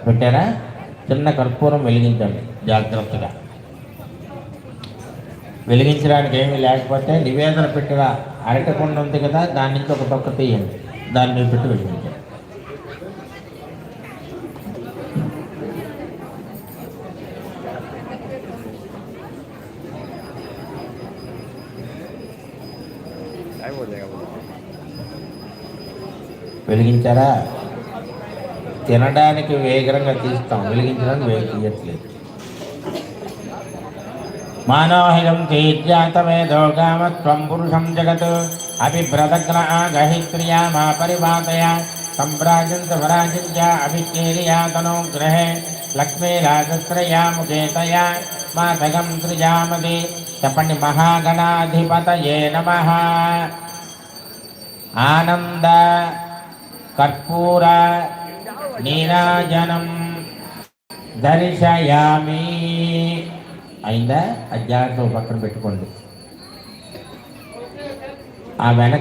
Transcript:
పెట్టారా? చిన్న కర్పూరం వెలిగించండి జాగ్రత్తగా. వెలిగించడానికి ఏమీ లేకపోతే నివేదన పెట్టిన అరటికొండ ఉంది కదా, దాని నుంచి ఒక తొక్క తీయండి, దాని మీద పెట్టి వెలిగించండి. వెలిగించారా? తినడానికి వేగంగా తీస్తాం, వెలిగించడానికి వేగ తీయట్లేదు. మానోహిరం తేజ్యాతమేదోగామత్వం పురుషం జగత్ అభిభ్రదగ్న ఆగహిత్రియా మా పరిపాతయ సంప్రాజంత వరాజిత్య అభికేర్యాతనోగ్రహే లక్ష్మీరాజశ్రయా ముఖేతయా మాతగం సృజామది. చెప్పండి. మహాగణాధిపతయే నమః. ఆనంద కర్పూర నీరాజనం దర్శయామి. అయిందా? అజ్ఞాతం పక్కన పెట్టుకోండి. ఆ వెనక